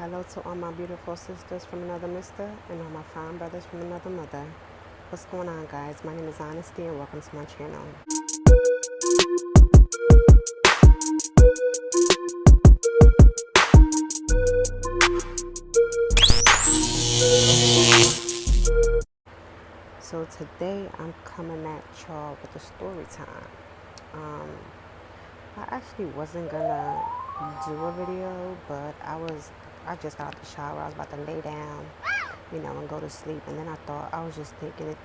Hello to all my beautiful sisters from another mister and all my fine brothers from another mother. What's going on, guys? My name is Honesty and welcome to my channel. So today I'm coming at y'all with a story time. I actually wasn't gonna do a video, but I just got out the shower. I was about to lay down, and go to sleep. And then I was just thinking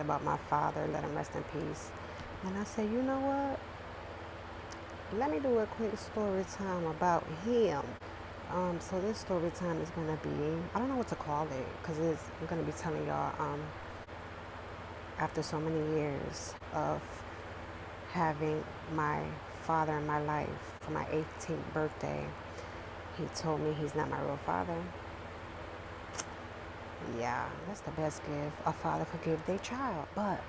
about my father, let him rest in peace. And I said, you know what? Let me do a quick story time about him. So this story time is gonna be, I don't know what to call it, because I'm gonna be telling y'all, after so many years of having my father in my life for my 18th birthday, he told me he's not my real father. Yeah, that's the best gift a father could give their child. But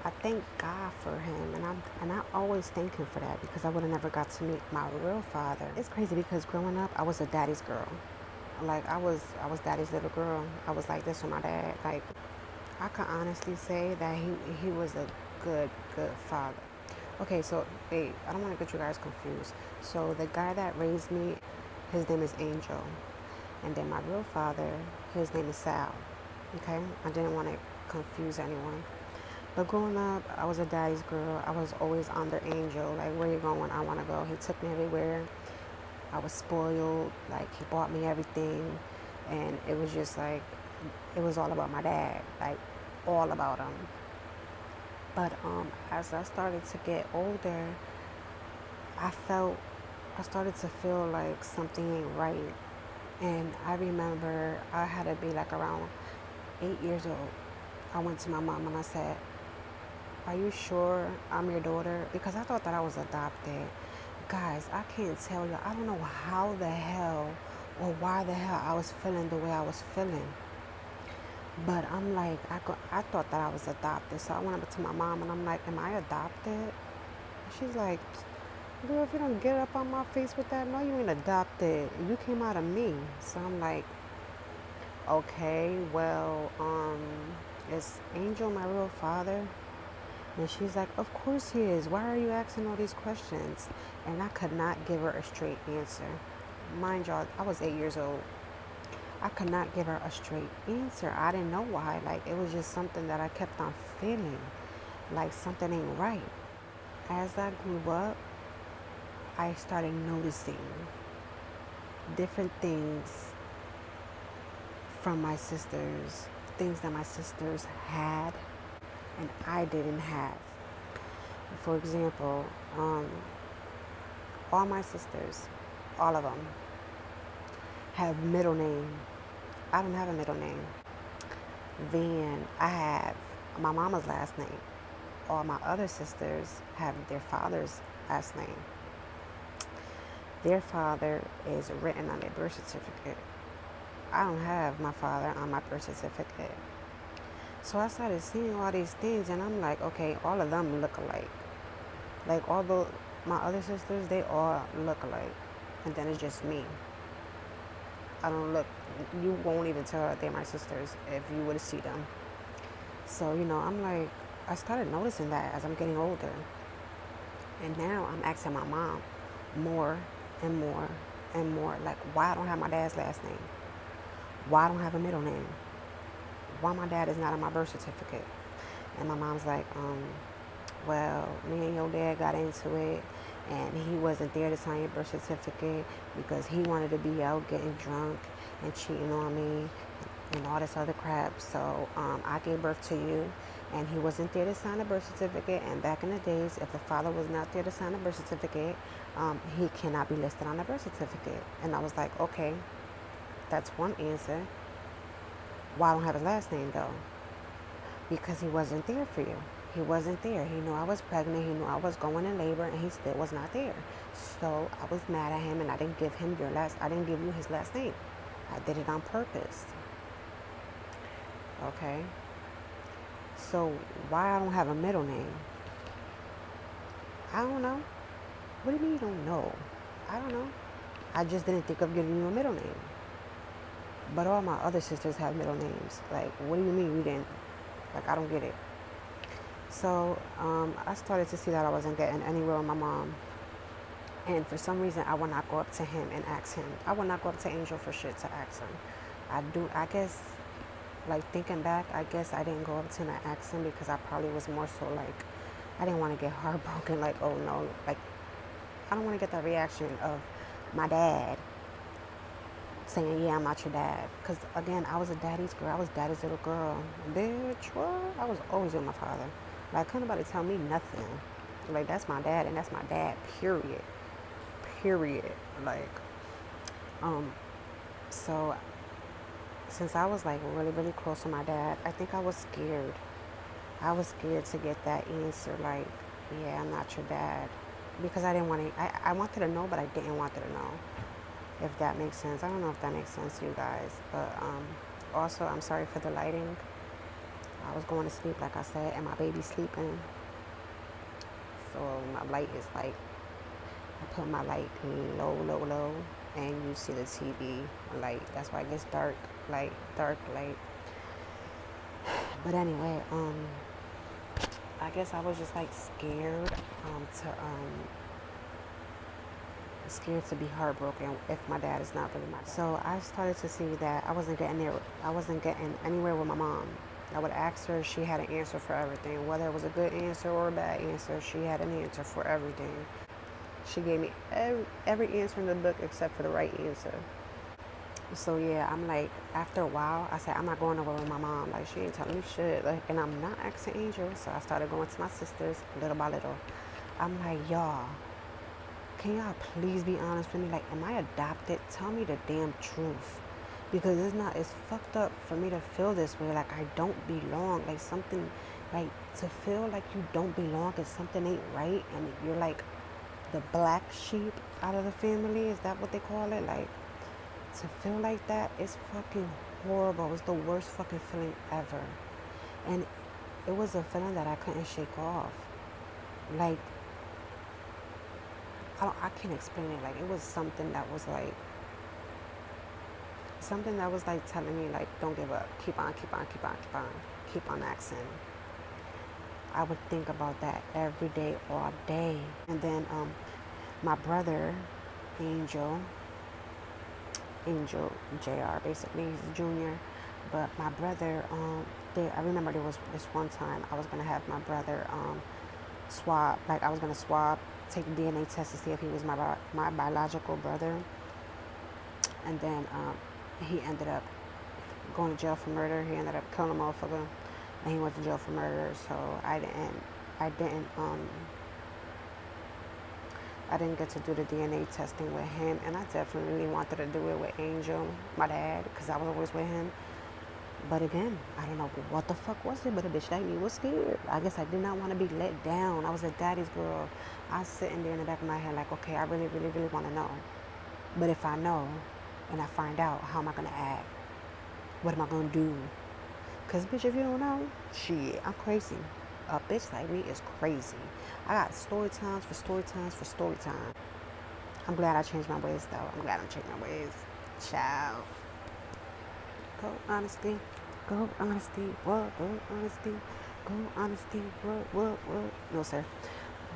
I thank God for him, and I always thank him for that, because I would have never got to meet my real father. It's crazy because growing up, I was a daddy's girl. Like I was daddy's little girl. I was like this with my dad. Like I can honestly say that he was a good father. Okay, so wait, I don't want to get you guys confused. So the guy that raised me, his name is Angel, and then my real father, his name is Sal. Okay, I didn't want to confuse anyone. But growing up, I was a daddy's girl. I was always under Angel. Like, where you going? I want to go. He took me everywhere. I was spoiled. Like, he bought me everything. And it was just like, it was all about my dad. Like, all about him. But as I started to get older, I started to feel like something ain't right. And I remember I had to be like around 8 years old. I went to my mom and I said, are you sure I'm your daughter? Because I thought that I was adopted. Guys, I can't tell you. I don't know how the hell or why the hell I was feeling the way I was feeling. But I'm like, I thought that I was adopted. So I went up to my mom and I'm like, am I adopted? She's like, girl, if you don't get up on my face with that, no, you ain't adopted. You came out of me. So I'm like, okay, well, is Angel my real father? And she's like, of course he is. Why are you asking all these questions? And I could not give her a straight answer. Mind y'all, I was 8 years old. I could not give her a straight answer. I didn't know why. Like, it was just something that I kept on feeling. Like, something ain't right. As I grew up, I started noticing different things from my sisters, things that my sisters had and I didn't have. For example, all my sisters, all of them, have middle name. I don't have a middle name. Then I have my mama's last name. All my other sisters have their father's last name. Their father is written on their birth certificate. I don't have my father on my birth certificate. So I started seeing all these things and I'm like, okay, all of them look alike. Like, although my other sisters, they all look alike. And then it's just me. I don't look, you won't even tell they're my sisters if you were to see them. So, I'm like, I started noticing that as I'm getting older. And now I'm asking my mom more and more and more, like, why I don't have my dad's last name? Why I don't have a middle name? Why my dad is not on my birth certificate? And my mom's like, well, me and your dad got into it and he wasn't there to sign your birth certificate because he wanted to be out getting drunk and cheating on me and all this other crap. So I gave birth to you and he wasn't there to sign a birth certificate. And back in the days, if the father was not there to sign a birth certificate, he cannot be listed on the birth certificate. And I was like, okay, that's one answer. Why I don't have his last name though? Because he wasn't there for you. He wasn't there. He knew I was pregnant. He knew I was going in labor, and he still was not there. So I was mad at him, and I didn't give you his last name. I did it on purpose. Okay. So why I don't have a middle name? I don't know. What do you mean you don't know? I don't know. I just didn't think of giving you a middle name. But all my other sisters have middle names. Like, what do you mean you didn't? Like, I don't get it. So I started to see that I wasn't getting anywhere with my mom. And for some reason, I would not go up to him and ask him. I would not go up to Angel for shit to ask him. I guess, like thinking back, I guess I didn't go up to him and ask him because I probably was more so like, I didn't want to get heartbroken. Like, oh no, like, I don't want to get that reaction of my dad saying, yeah, I'm not your dad. Because again, I was a daddy's girl. I was daddy's little girl. Bitch, what? I was always with my father. Like, couldn't nobody tell me nothing. Like, that's my dad and that's my dad, period. Period. Like, um, so since I was like really, really close to my dad, I think I was scared. I was scared to get that answer, like, yeah, I'm not your dad. Because I didn't want to, I wanted to know, but I didn't want to know. If that makes sense. I don't know if that makes sense to you guys. But also, I'm sorry for the lighting. I was going to sleep, like I said, and my baby's sleeping. So my light is like, I put my light low, low, low. And you see the TV light. That's why it gets dark light, dark light. But anyway, I guess I was just like scared to be heartbroken if my dad is not really my dad. So I started to see that I wasn't getting anywhere with my mom. I would ask her, she had an answer for everything. Whether it was a good answer or a bad answer, she had an answer for everything. She gave me every answer in the book except for the right answer. So yeah, I'm like, after a while, I said, I'm not going nowhere with my mom. Like, she ain't telling me shit. Like, and I'm not asking Angel. So I started going to my sisters little by little. I'm like, y'all, can y'all please be honest with me? Like, am I adopted? Tell me the damn truth. Because it's fucked up for me to feel this way. Like, I don't belong. Like, something, like, to feel like you don't belong and something ain't right. And you're like the black sheep out of the family. Is that what they call it? Like, to feel like that is fucking horrible. It's the worst fucking feeling ever. And it was a feeling that I couldn't shake off. Like, I can't explain it. Like, it was something that was like telling me, like, don't give up, keep on, keep on, keep on, keep on, keep on asking. I would think about that every day, all day. And then my brother, Angel Jr. Basically, he's a junior. But my brother, I remember there was this one time I was gonna have my brother swab. Like, I was gonna swab, take a DNA test to see if he was my biological brother. And then he ended up going to jail for murder. He ended up killing a motherfucker, and he went to jail for murder. So I didn't get to do the DNA testing with him, and I definitely wanted to do it with Angel, my dad, because I was always with him. But again, I don't know what the fuck was it, but a bitch like me was scared. I guess I did not want to be let down. I was a daddy's girl. I was sitting there in the back of my head like, okay, I really, really, really want to know. But if I know and I find out, how am I going to act? What am I going to do? Because, bitch, if you don't know, shit, I'm crazy. A bitch like me is crazy. I got story times for story times for story time. I'm glad I changed my ways, though. I'm glad I changed my ways. Child. Go honesty. Go honesty. What? Go honesty. Go honesty. What? No, sir.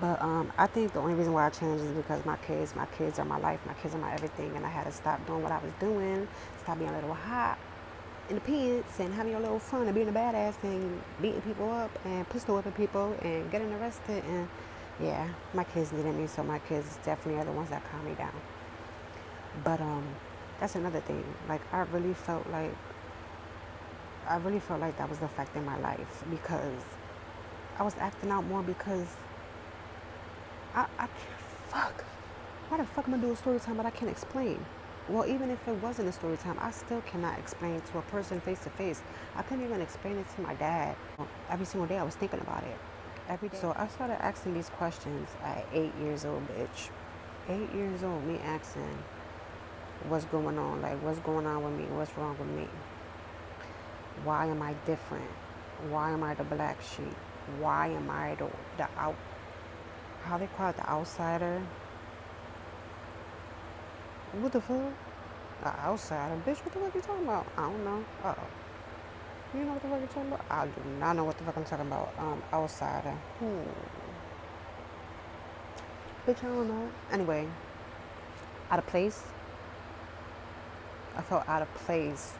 But I think the only reason why I changed is because my kids are my life. My kids are my everything. And I had to stop doing what I was doing. Stop being a little hot in the pants and having a little fun and being a badass and beating people up and pistol whipping people and getting arrested. And yeah, my kids needed me, so my kids definitely are the ones that calm me down. But that's another thing. Like, I really felt like that was affecting my life, because I was acting out more because I fuck. Why the fuck am I doing story time but I can't explain? Well, even if it wasn't a story time, I still cannot explain to a person face to face. I couldn't even explain it to my dad. Every single day I was thinking about it. Every day. So I started asking these questions at 8 years old, bitch. 8 years old, me asking what's going on. Like, what's going on with me? What's wrong with me? Why am I different? Why am I the black sheep? Why am I the how they call it, the outsider? What the fuck? Outsider? Bitch, what the fuck you talking about? I don't know. You know what the fuck you talking about? I do not know what the fuck I'm talking about. Outsider. Bitch, I don't know. Anyway, out of place. I felt out of place.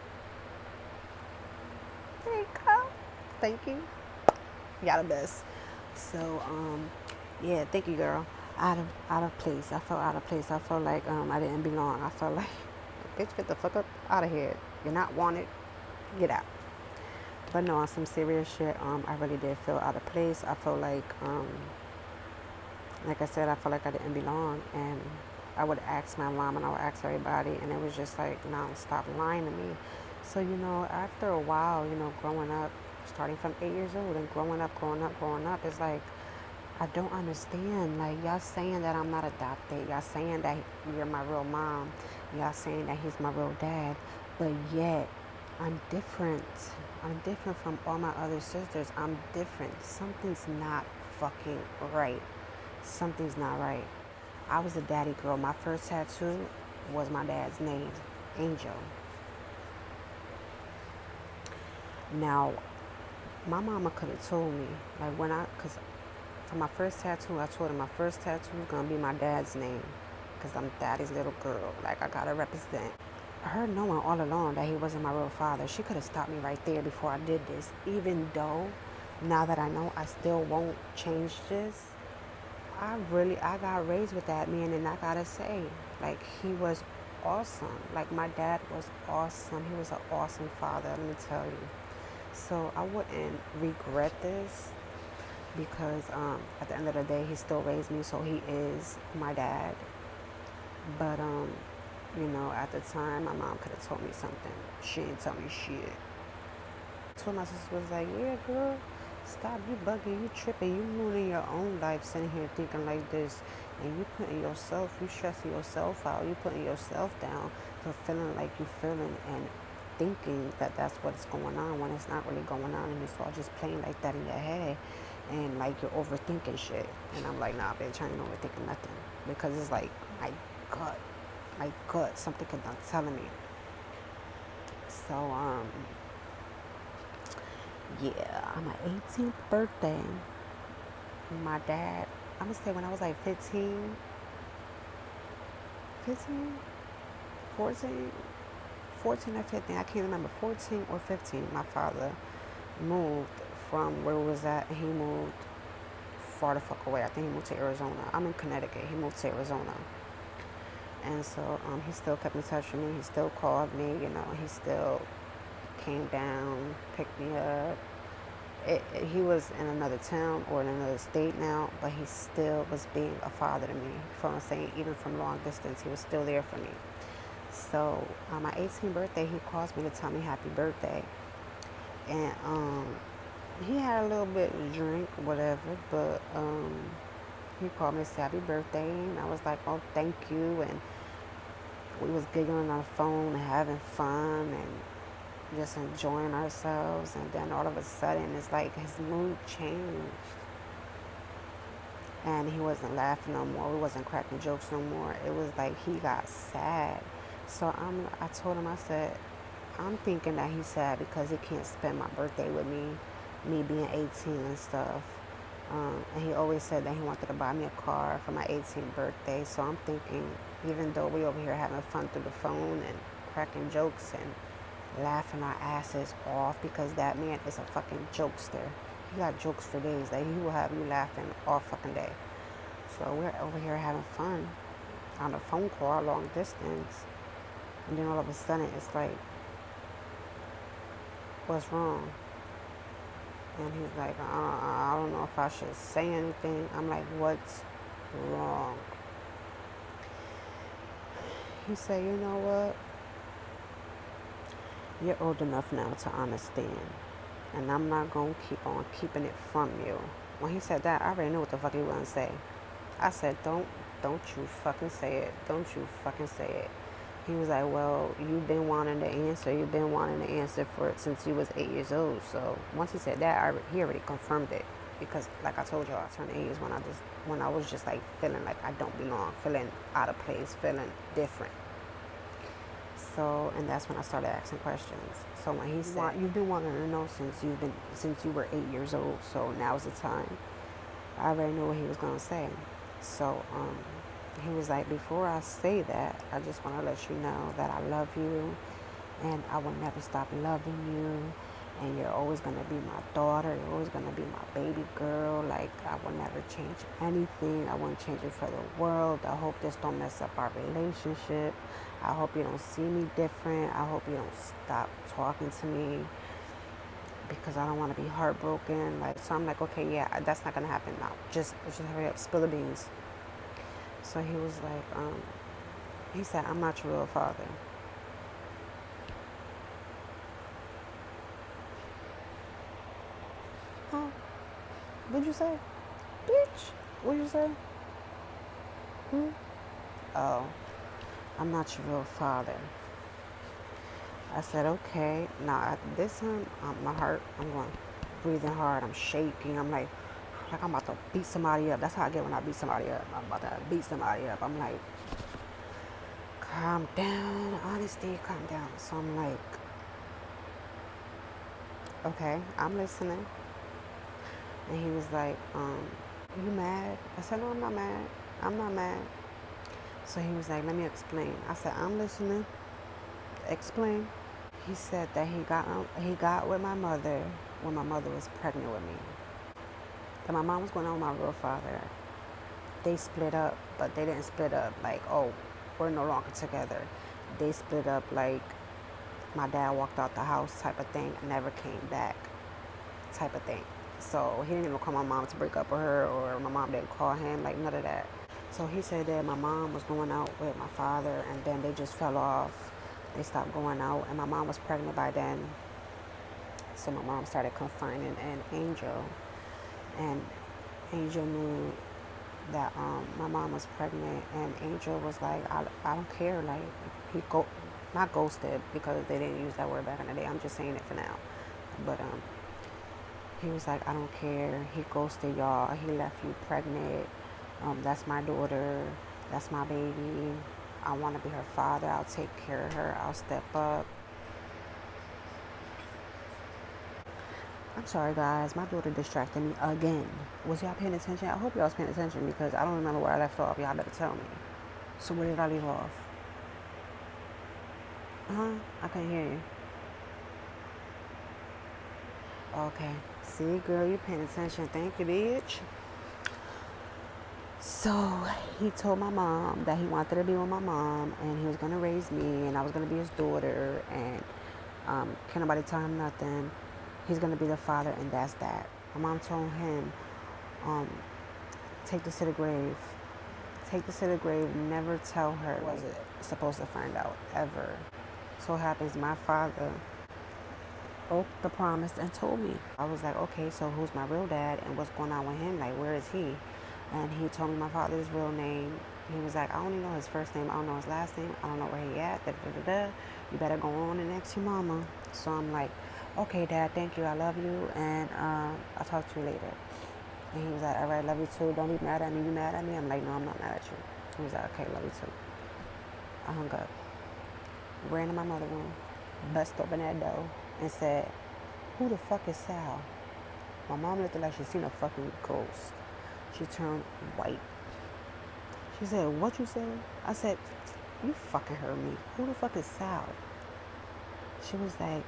There you go. Thank you. Y'all the best. So, yeah, thank you, girl. Out of place. I felt out of place. I felt like I didn't belong. I felt like, bitch, get the fuck up out of here. You're not wanted. Get out. But no, on some serious shit, I really did feel out of place. I felt like I said, I felt like I didn't belong, and I would ask my mom and I would ask everybody, and it was just like, no, stop lying to me. So, after a while, growing up, starting from 8 years old and growing up, it's like, I don't understand. Like, y'all saying that I'm not adopted. Y'all saying that you're my real mom. Y'all saying that he's my real dad. But yet, I'm different. I'm different from all my other sisters. I'm different. Something's not fucking right. Something's not right. I was a daddy girl. My first tattoo was my dad's name, Angel. Now, my mama could have told me, like because for my first tattoo, I told her my first tattoo was going to be my dad's name, because I'm daddy's little girl. Like, I got to represent. Her knowing all along that he wasn't my real father, she could have stopped me right there before I did this. Even though, now that I know, I still won't change this. I got raised with that man, and I gotta say, like, he was awesome. Like, my dad was awesome. He was an awesome father, let me tell you. So I wouldn't regret this, because at the end of the day, he still raised me, so he is my dad. But at the time, my mom could have told me something. She didn't tell me shit. So my sister was like, yeah, girl, stop, you bugging, you tripping, you ruining your own life sitting here thinking like this, and you stressing yourself out, you putting yourself down for feeling like you feeling and thinking that that's what's going on when it's not really going on, and it's all just playing like that in your head, and like you're overthinking shit. And I'm like, nah, bitch, I ain't overthinking nothing, because it's like my gut, something is not telling me. So, yeah, on my 18th birthday, my dad, I'm gonna say when I was like 15, 14 or 15, I can't remember, 14 or 15, my father moved from where we was at, and he moved far the fuck away. I think he moved to Arizona. I'm in Connecticut. He moved to Arizona. And so he still kept in touch with me. He still called me, he still came down, picked me up. He was in another town or in another state now, but he still was being a father to me. From saying, even from long distance, he was still there for me. So on my 18th birthday, he calls me to tell me happy birthday. And he had a little bit of drink, whatever, but he called me to say happy birthday, and I was like, oh, thank you. And we was giggling on the phone and having fun and just enjoying ourselves. And then all of a sudden, it's like his mood changed, and he wasn't laughing no more. We wasn't cracking jokes no more. It was like he got sad. So I told him, I said, I'm thinking that he's sad because he can't spend my birthday with me being 18 and stuff. And he always said that he wanted to buy me a car for my 18th birthday. So I'm thinking, even though we over here having fun through the phone and cracking jokes and laughing our asses off, because that man is a fucking jokester. He got jokes for days. Like, he will have you laughing all fucking day. So we're over here having fun on a phone call, long distance. And then all of a sudden, it's like, what's wrong? And he's like, I don't know if I should say anything. I'm like, what's wrong? He said, you know what? You're old enough now to understand. And I'm not going to keep on keeping it from you. When he said that, I already knew what the fuck he was going to say. I said, don't you fucking say it. Don't you fucking say it. He was like, well, you've been wanting to answer. You've been wanting to answer for it since you was 8 years old. So once he said that, he already confirmed it. Because like I told y'all, I turned 8 years when I was just like feeling like I don't belong, feeling out of place, feeling different. So, and that's when I started asking questions. So when he said, "You've been wanting to know since you were 8 years old, so now's the time." I already knew what he was gonna say. So he was like, "Before I say that, I just want to let you know that I love you, and I will never stop loving you, and you're always gonna be my daughter. You're always gonna be my baby girl. Like, I will never change anything. I won't change it for the world. I hope this don't mess up our relationship. I hope you don't see me different. I hope you don't stop talking to me because I don't want to be heartbroken." Like, so I'm like, okay, yeah, that's not gonna happen now. Just hurry up, spill the beans. So he was like, he said, "I'm not your real father." Huh? What'd you say? Bitch, what'd you say? Hmm? Oh, "I'm not your real father." I said, okay. Now, at this time, my heart, I'm going, breathing hard. I'm shaking. I'm like I'm about to beat somebody up. That's how I get when I beat somebody up. I'm about to beat somebody up. I'm like, calm down, honesty, calm down. So I'm like, okay, I'm listening. And he was like, you mad? I said, no, I'm not mad. I'm not mad. So he was like, let me explain. I said, I'm listening. Explain. He said that he got with my mother when my mother was pregnant with me. That my mom was going on with my real father. They split up, but they didn't split up like, oh, we're no longer together. They split up like my dad walked out the house type of thing, never came back type of thing. So he didn't even call my mom to break up with her, or my mom didn't call him, like none of that. So he said that my mom was going out with my father, and then they just fell off. They stopped going out, and my mom was pregnant by then. So my mom started confining an Angel, and Angel knew that my mom was pregnant, and Angel was like, I don't care. Like, he not ghosted, because they didn't use that word back in the day. I'm just saying it for now. But he was like, I don't care. He ghosted y'all. He left you pregnant. That's my daughter. That's my baby. I want to be her father. I'll take care of her. I'll step up. I'm sorry, guys. My daughter distracted me again. Was y'all paying attention? I hope y'all was paying attention, because I don't remember where I left off. Y'all better tell me. So where did I leave off? Huh? I couldn't hear you. Okay. See, girl, you paying attention. Thank you, bitch. So he told my mom that he wanted to be with my mom, and he was going to raise me, and I was going to be his daughter, and can't nobody tell him nothing. He's going to be the father, and that's that. My mom told him, um, take this to the grave. Take this to the grave. Never tell her. Wasn't supposed to find out, ever. So it happens, my father broke the promise and told me. I was like, okay, so who's my real dad, and what's going on with him? Like, where is he? And he told me my father's real name. He was like, I only know his first name. I don't know his last name. I don't know where he at. Da, da, da, da. You better go on and ask your mama. So I'm like, okay, Dad, thank you. I love you. And I'll talk to you later. And he was like, all right, love you too. Don't be mad at me. You mad at me? I'm like, no, I'm not mad at you. He was like, okay, love you too. I hung up. Ran to my mother's room. Bust open that door and said, who the fuck is Sal? My mom looked like she seen a fucking ghost. She turned white. She said, what you said? I said, you fucking heard me. Who the fuck is Sal? She was like,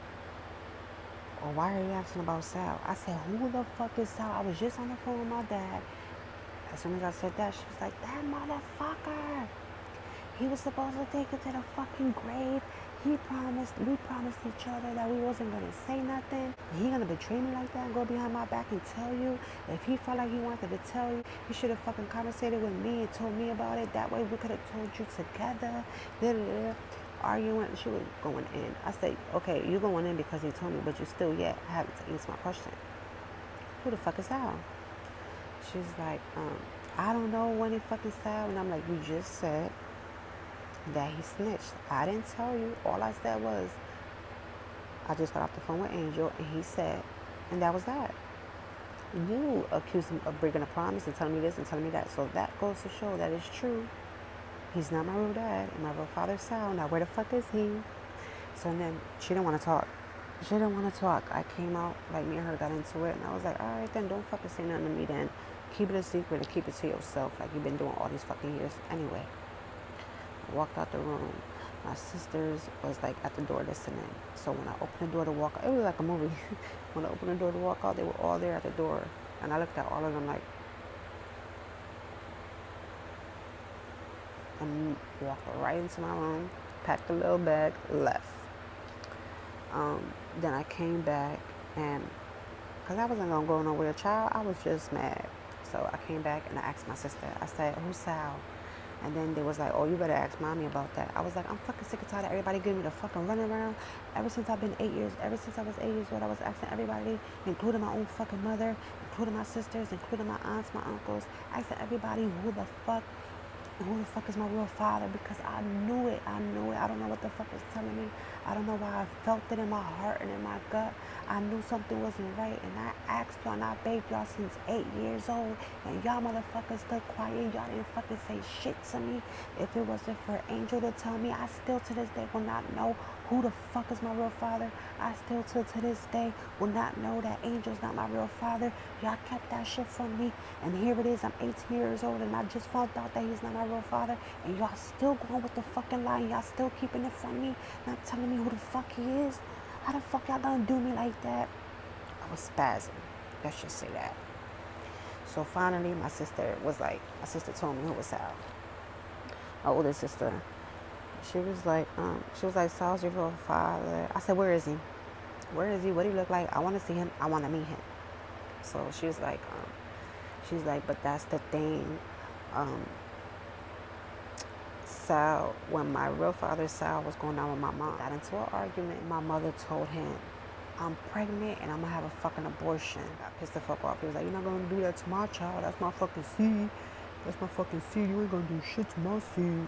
well, why are you asking about Sal? I said, who the fuck is Sal? I was just on the phone with my dad. As soon as I said that, she was like, that motherfucker. He was supposed to take it to the fucking grave. We promised each other that we wasn't gonna say nothing. He gonna betray me like that and go behind my back and tell you? If he felt like he wanted to tell you, he should have fucking conversated with me and told me about it. That way we could have told you together. Arguing, she was going in. I said, okay, you going in because he told me, but you still yet haven't answered my question. Who the fuck is Sal? She's like, I don't know when he fucking Sal. And I'm like, you just said that he snitched. I didn't tell you. All I said was, I just got off the phone with Angel, and he said, and that was that. You accused him of breaking a promise and telling me this and telling me that. So that goes to show that it's true. He's not my real dad. And my real father's Sal. Now, where the fuck is he? So then she didn't want to talk. She didn't want to talk. I came out, like me and her got into it. And I was like, all right, then don't fucking say nothing to me then. Keep it a secret and keep it to yourself. Like you've been doing all these fucking years. Anyway, I walked out the room. My sisters was like at the door listening. So when I opened the door to walk out, it was like a movie. When I opened the door to walk out, they were all there at the door. And I looked at all of them like, and walked right into my room, packed a little bag, left. Then I came back and, because I wasn't going to go nowhere, child, I was just mad. So I came back and I asked my sister, I said, who's Sal? And then they was like, oh, you better ask mommy about that. I was like, I'm fucking sick and tired of everybody giving me the fucking running around. Ever since I've been 8 years, ever since I was 8 years old, I was asking everybody, including my own fucking mother, including my sisters, including my aunts, my uncles, asking everybody who the fuck is my real father, because I knew it. I don't know what the fuck was telling me. I don't know why I felt it in my heart and in my gut. I knew something wasn't right, and I asked y'all and I begged y'all since 8 years old, and y'all motherfuckers stood quiet. Y'all didn't fucking say shit to me. If it wasn't for Angel to tell me, I still to this day will not know who the fuck is my real father. I still to this day will not know that Angel's not my real father. Y'all kept that shit from me, and here it is. I'm 18 years old, and I just found out that he's not my real father, and y'all still going with the fucking lie. Y'all still keeping it from me, not telling me who the fuck he is. How the fuck y'all gonna do me like that? I was spazzing. Let's just say that. So finally, my sister told me who was Sal. My older sister. She was like, Sal's your real father. I said, where is he? Where is he? What do he look like? I want to see him. I want to meet him. So she was like, but that's the thing. Sal, when my real father Sal was going down with my mom, got into an argument. My mother told him, I'm pregnant and I'm gonna have a fucking abortion. Got pissed the fuck off. He was like, you're not gonna do that to my child. That's my fucking seed. That's my fucking seed. You ain't gonna do shit to my seed.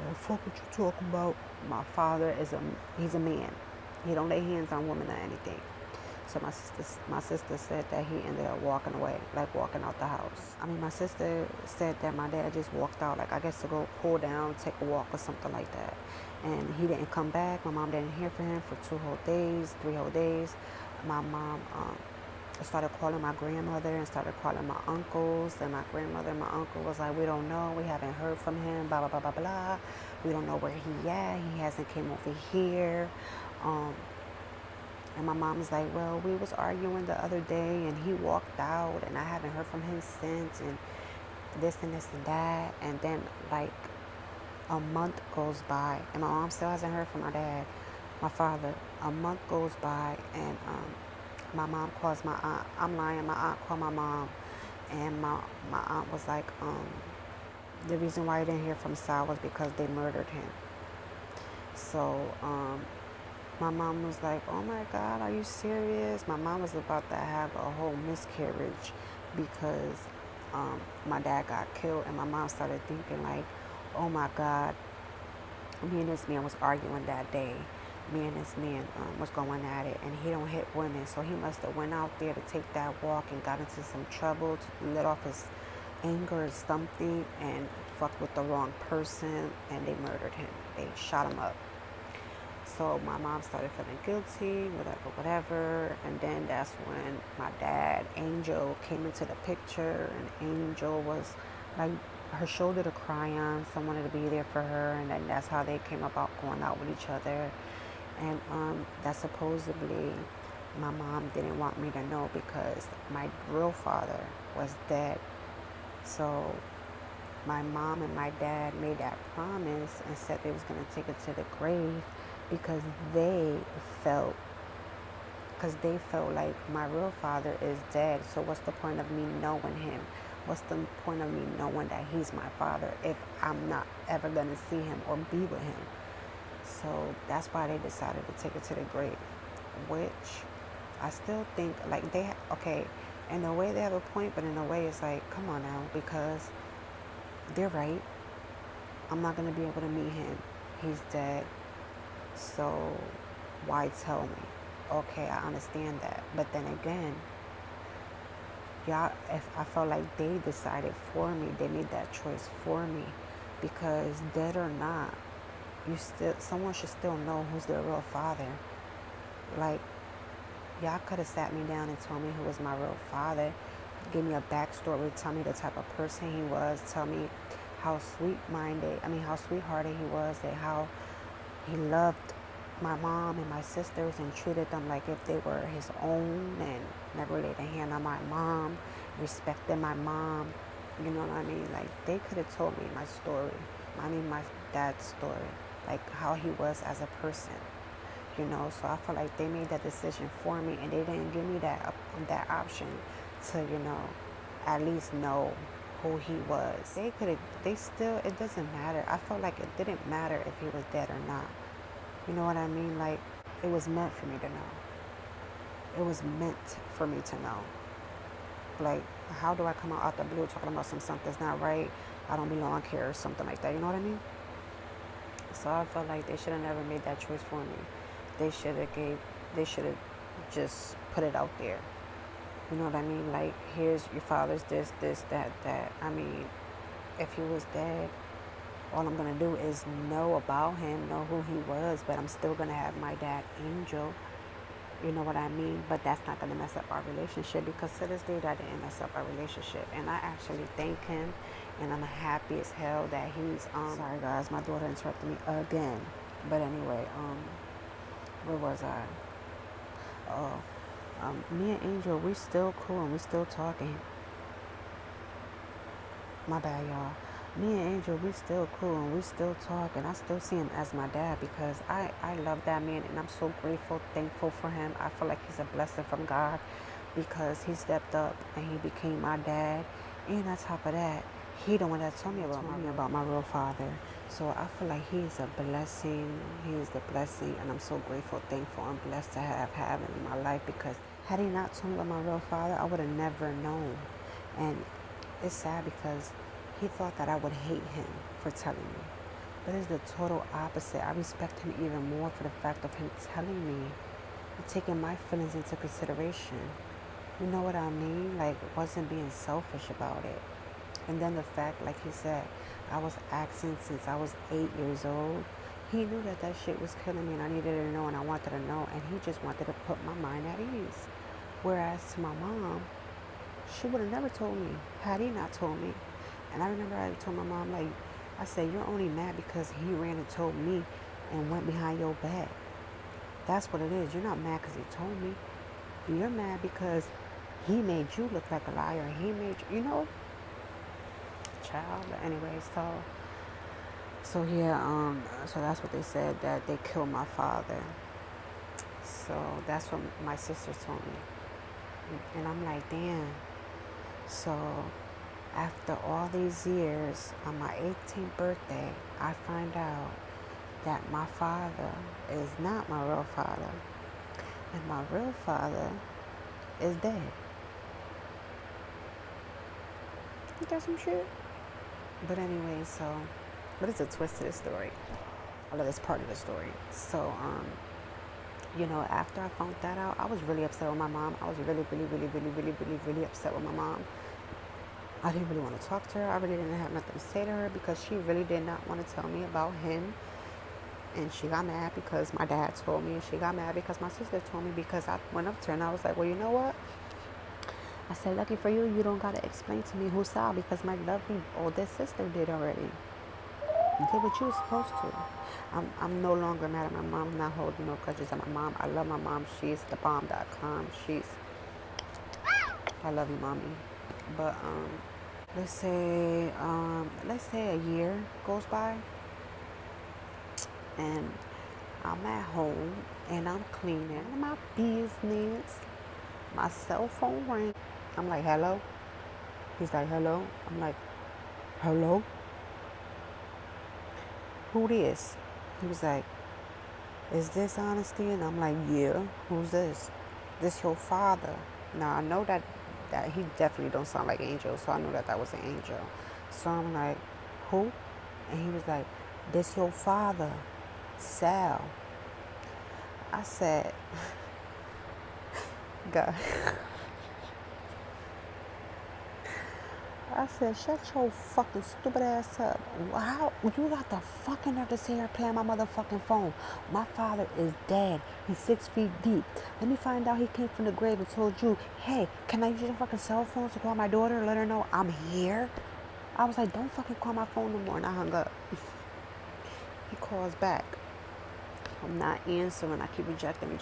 Well, fuck what you talking about. My father he's a man. He don't lay hands on women or anything. So my sister said that he ended up walking away, like walking out the house. I mean, my sister said that my dad just walked out, like I guess to go cool down, take a walk or something like that. And he didn't come back. My mom didn't hear from him for 2 whole days, 3 whole days. My mom started calling my grandmother and started calling my uncles. And my grandmother and my uncle was like, we don't know. We haven't heard from him, blah, blah, blah, blah, blah. We don't know where he at. He hasn't came over here. And my mom was like, well, we was arguing the other day and he walked out and I haven't heard from him since and this and this and that. And then like a month goes by and my mom still hasn't heard from my dad, my father. A month goes by and my mom calls my aunt. I'm lying. My aunt called my mom and my aunt was like, the reason why I didn't hear from Sal was because they murdered him. So, my mom was like, oh my God, are you serious? My mom was about to have a whole miscarriage because my dad got killed. And my mom started thinking like, oh my God, me and this man was arguing that day. Me and this man was going at it and he don't hit women. So he must have went out there to take that walk and got into some trouble to let off his anger or something and fucked with the wrong person and they murdered him. They shot him up. So my mom started feeling guilty, whatever. And then that's when my dad, Angel, came into the picture. And Angel was like her shoulder to cry on. Someone wanted to be there for her. And then that's how they came about going out with each other. And that supposedly my mom didn't want me to know because my real father was dead. So my mom and my dad made that promise and said they was going to take it to the grave because they felt like my real father is dead. So what's the point of me knowing him? What's the point of me knowing that he's my father if I'm not ever going to see him or be with him? So that's why they decided to take it to the grave, which I still think like in a way they have a point, but in a way it's like, come on now, because they're right. I'm not going to be able to meet him. He's dead. So why tell me? Okay, I understand that. But then again, if I felt like they decided for me, they made that choice for me. because dead or not, someone should still know who's their real father. Like, y'all could have sat me down and told me who was my real father, give me a backstory, tell me the type of person he was, tell me how how sweethearted he was, and how he loved my mom and my sisters and treated them like if they were his own, and never laid a hand on my mom, respected my mom. You know what I mean? Like, they could have told me my story. My dad's story. Like, how he was as a person. So I feel like they made that decision for me, and they didn't give me that option to, at least know who he was. It doesn't matter. I felt like it didn't matter if he was dead or not. You know what I mean? Like, it was meant for me to know. It was meant for me to know. Like, how do I come out the blue talking about something's not right, I don't belong here, or something like that? You know what I mean? So I felt like they should have never made that choice for me. They should have just put it out there. You know what I mean? Like, here's your father's this, that. I mean, if he was dead, all I'm going to do is know about him, know who he was, but I'm still going to have my dad, Angel. You know what I mean? But that's not going to mess up our relationship, because to this day, that didn't mess up our relationship. And I actually thank him, and I'm happy as hell that he's, sorry guys, my daughter interrupted me again. But anyway, where was I? Oh, me and Angel, we still cool and we still talking. My bad, y'all. Me and Angel, we still cool and we still talk, and I still see him as my dad, because I love that man, and I'm so grateful, thankful for him. I feel like he's a blessing from God, because he stepped up and he became my dad. And on top of that, he the one that told me about my real father. So I feel like he's a blessing. He is the blessing, and I'm so grateful, thankful, and blessed to have him in my life, because had he not told me about my real father, I would have never known. And it's sad, because he thought that I would hate him for telling me. But it's the total opposite. I respect him even more for the fact of him telling me and taking my feelings into consideration. You know what I mean? Like, wasn't being selfish about it. And then the fact, like he said, I was asking since I was 8 years old. He knew that shit was killing me, and I needed to know, and I wanted to know, and he just wanted to put my mind at ease. Whereas to my mom, she would have never told me had he not told me. And I remember I told my mom, like, I said, you're only mad because he ran and told me and went behind your back. That's what it is. You're not mad because he told me. You're mad because he made you look like a liar. And he made you, child. But anyway, so yeah, so that's what they said, that they killed my father. So that's what my sister told me. And I'm like, damn. So after all these years, on my 18th birthday, I find out that my father is not my real father. And my real father is dead. Ain't that some shit? But anyway, but it's a twist to the story. I love this part of the story. So, after I found that out, I was really upset with my mom. I was really, really, really, really, really, really, really upset with my mom. I didn't really want to talk to her. I really didn't have nothing to say to her, because she really did not want to tell me about him. And she got mad because my dad told me, and she got mad because my sister told me, because I went up to her and I was like, well, you know what? I said, lucky for you, you don't got to explain to me who's Sal, because my lovely oldest sister did already. You did what you were supposed to. I'm no longer mad at my mom. I'm not holding no grudges at my mom. I love my mom. She's thebomb.com. I love you, mommy. But, let's say a year goes by, and I'm at home and I'm cleaning my business. My cell phone rang. I'm like, hello? He's like, hello? I'm like, hello? Who this? He was like, is this Honesty? And I'm like, yeah. Who's this? This your father? Now I know that he definitely don't sound like Angel, so I knew that was an angel. So I'm like, who? And he was like, this your father, Sal. I said, God. I said, shut your fucking stupid ass up. How you got the fucking nerve to sit here playing my motherfucking phone? My father is dead. He's 6 feet deep. Let me find out he came from the grave and told you, hey, can I use your fucking cell phone to call my daughter and let her know I'm here? I was like, don't fucking call my phone no more, and I hung up. He calls back. I'm not answering. I keep rejecting.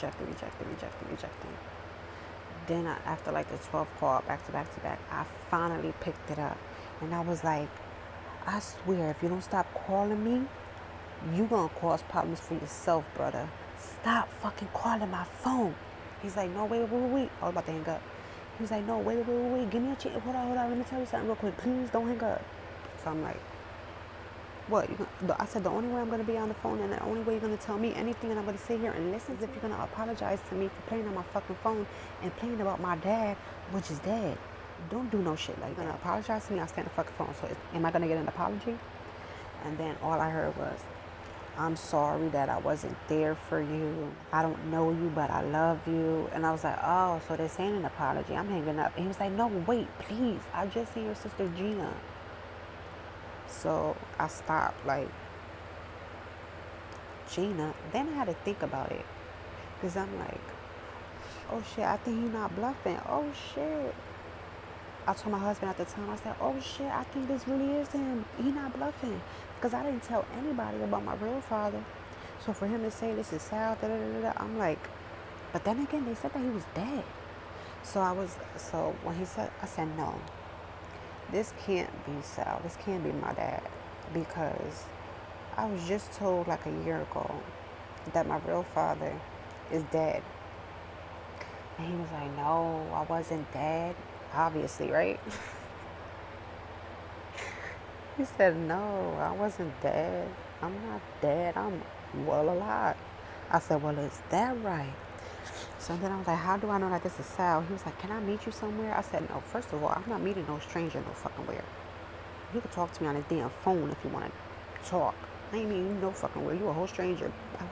Then after like the 12th call, back to back, I finally picked it up. And I was like, I swear, if you don't stop calling me, you gonna cause problems for yourself, brother. Stop fucking calling my phone. He's like, no, wait. I was about to hang up. He was like, no, wait. Give me a chance. Hold on. Let me tell you something real quick. Please don't hang up. So I'm like, what? I said, the only way I'm going to be on the phone and the only way you're going to tell me anything and I'm going to sit here and listen is if you're going to apologize to me for playing on my fucking phone and playing about my dad, which is dead. Don't do no shit like that. You're going to apologize to me, I'll stay on the fucking phone. So am I going to get an apology? And then all I heard was, I'm sorry that I wasn't there for you. I don't know you, but I love you. And I was like, oh, so they're saying an apology. I'm hanging up. And he was like, no, wait, please. I just seen your sister Gina. So I stopped, like, Gina. Then I had to think about it. Because I'm like, oh shit, I think he's not bluffing. Oh shit. I told my husband at the time, I said, oh shit, I think this really is him. He not bluffing. Because I didn't tell anybody about my real father. So for him to say this is Sal, I'm like, but then again, they said that he was dead. So when he said, I said, no, this can't be Sal. This can't be my dad. Because I was just told like a year ago that my real father is dead. And he was like, no, I wasn't dead. Obviously, right? He said, no, I wasn't dead. I'm not dead. I'm well alive. I said, well, is that right? So then I was like, how do I know that this is Sal? He was like, can I meet you somewhere? I said, no, first of all, I'm not meeting no stranger no fucking where. You can talk to me on this damn phone if you want to talk. I ain't mean you no fucking where. You a whole stranger.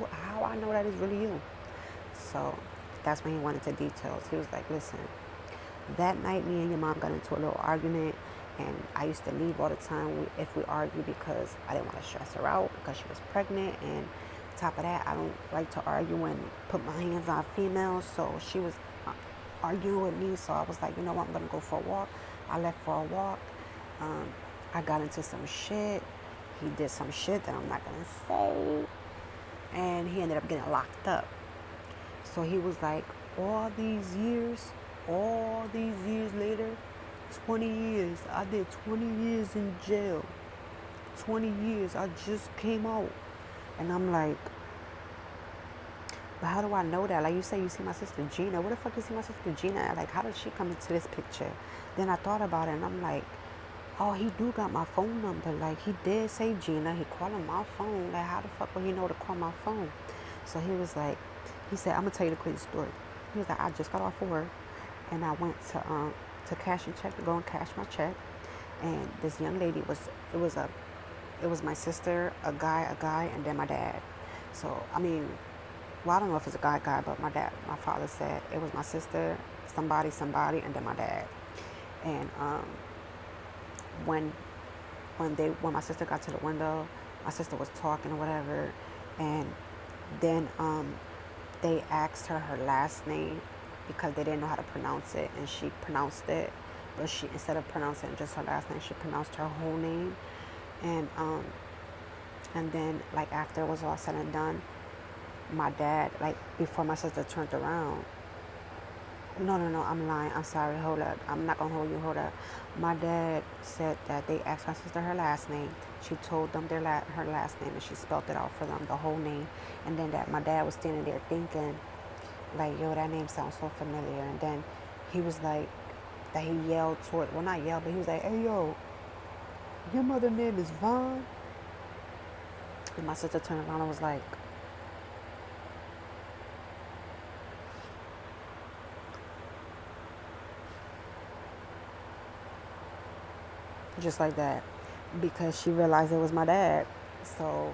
How I know that is really you? So that's when he went into details. He was like, listen, that night me and your mom got into a little argument. And I used to leave all the time if we argued because I didn't want to stress her out because she was pregnant. And on top of that, I don't like to argue and put my hands on females. So she was arguing with me. So I was like, you know what, I'm going to go for a walk. I left for a walk. I got into some shit. He did some shit that I'm not going to say. And he ended up getting locked up. So he was like, all these years later, 20 years. I did 20 years in jail. 20 years. I just came out. And I'm like, but how do I know that? Like you say, you see my sister Gina. Where the fuck you see my sister Gina at? Like, how did she come into this picture? Then I thought about it and I'm like, oh, he do got my phone number. Like, he did say Gina. He called on my phone. Like, how the fuck would he know to call my phone? So he was like, he said, I'm going to tell you the crazy story. He was like, I just got off of work and I went to cash a check, to go and cash my check. And this young lady it was my sister, a guy, and then my dad. So, I mean, well, I don't know if it's a guy, but my father said it was my sister, somebody, and then my dad. And when my sister got to the window, my sister was talking or whatever, and then they asked her last name because they didn't know how to pronounce it, and she pronounced it, but she, instead of pronouncing just her last name, she pronounced her whole name. And then like after it was all said and done, my dad, like before my sister turned around, no, I'm lying, I'm sorry, hold up, I'm not gonna hold you, hold up. My dad said that they asked my sister her last name. She told them her last name and she spelled it out for them, the whole name. And then that my dad was standing there thinking, like, yo, that name sounds so familiar. And then he was like, that he yelled toward, well, not yelled, but he was like, hey, yo, your mother's name is Vaughn? And my sister turned around and was like, just like that, because she realized it was my dad. So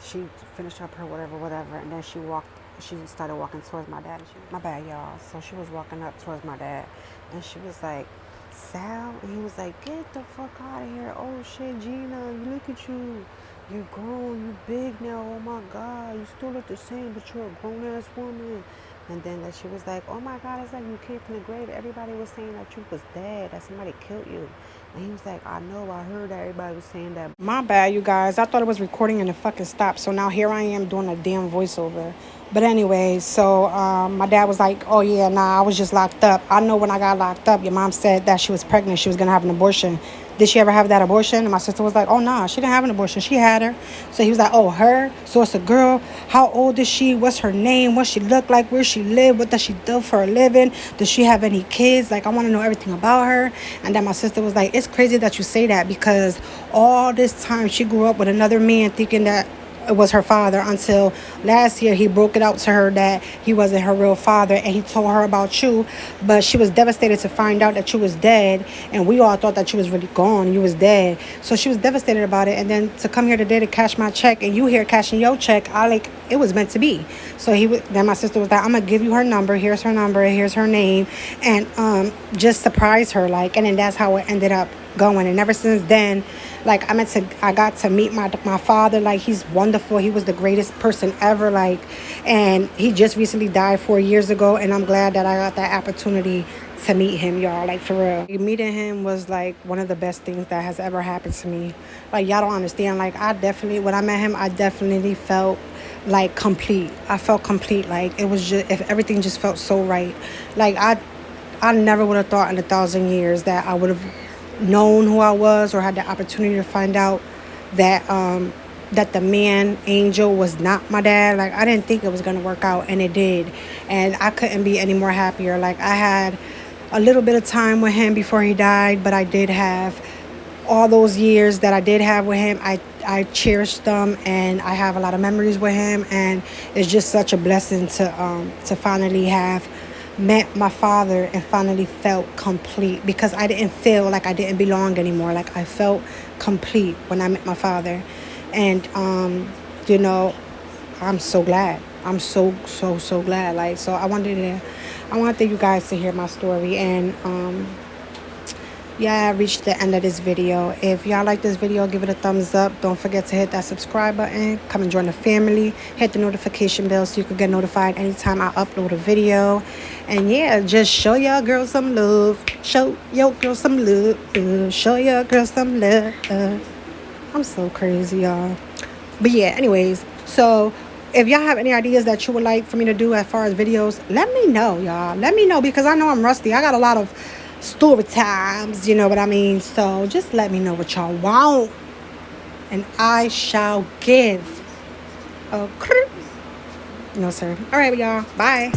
she finished up her whatever, and then she started walking towards my dad. My bad, y'all. So she was walking up towards my dad, and she was like, Sal, and he was like, get the fuck out of here. Oh shit, Gina, you look at you. You're grown, you big now. Oh my God, you still look the same, but you're a grown ass woman. And then that she was like, oh my God, it's like you came from the grave. Everybody was saying that you was dead, that somebody killed you. And he was like, I know, I heard that everybody was saying that. My bad, you guys. I thought it was recording and it fucking stopped. So now here I am doing a damn voiceover. But anyway, so my dad was like, oh yeah, nah, I was just locked up. I know when I got locked up, your mom said that she was pregnant. She was going to have an abortion. Did she ever have that abortion? And my sister was like, oh, nah, she didn't have an abortion. She had her. So he was like, oh, her? So it's a girl. How old is she? What's her name? What she look like? Where she live? What does she do for a living? Does she have any kids? Like, I want to know everything about her. And then my sister was like, it's crazy that you say that because all this time she grew up with another man thinking that it was her father until last year he broke it out to her that he wasn't her real father, and he told her about you, but she was devastated to find out that you was dead, and we all thought that you was really gone, you was dead. So she was devastated about it, and then to come here today to cash my check and you here cashing your check, I like, it was meant to be. So then my sister was like, I'm gonna give you her number, here's her name, and just surprise her, like. And then that's how it ended up going. And ever since then, like, I got to meet my father. Like, he's wonderful. He was the greatest person ever. Like, and he just recently died 4 years ago, and I'm glad that I got that opportunity to meet him, y'all. Like, for real, meeting him was like one of the best things that has ever happened to me. Like, y'all don't understand. Like, when I met him, I definitely felt like complete. I felt complete. Like, it was just, if everything just felt so right. Like, I never would have thought in 1,000 years that I would have known who I was or had the opportunity to find out that that the man angel was not my dad. Like, I didn't think it was gonna work out, and it did. And I couldn't be any more happier. Like, I had a little bit of time with him before he died, but I did have all those years that I did have with him. I cherished them, and I have a lot of memories with him, and it's just such a blessing to finally have met my father and finally felt complete, because I didn't feel like I didn't belong anymore. Like, I felt complete when I met my father. And you know, I'm so glad. I'm so glad. Like, so I wanted you guys to hear my story. And yeah, I reached the end of this video. If y'all like this video, give it a thumbs up. Don't forget to hit that subscribe button. Come and join the family. Hit the notification bell so you can get notified anytime I upload a video. And yeah, just show your girl some love. Show your girl some love. Show your girl some love. I'm so crazy, y'all. But yeah, anyways, so if y'all have any ideas that you would like for me to do as far as videos, let me know, y'all. Let me know, because I know I'm rusty. I got a lot of story times, you know what I mean? So just let me know what y'all want, and I shall give. Okay. No, sir. All right, y'all. Bye.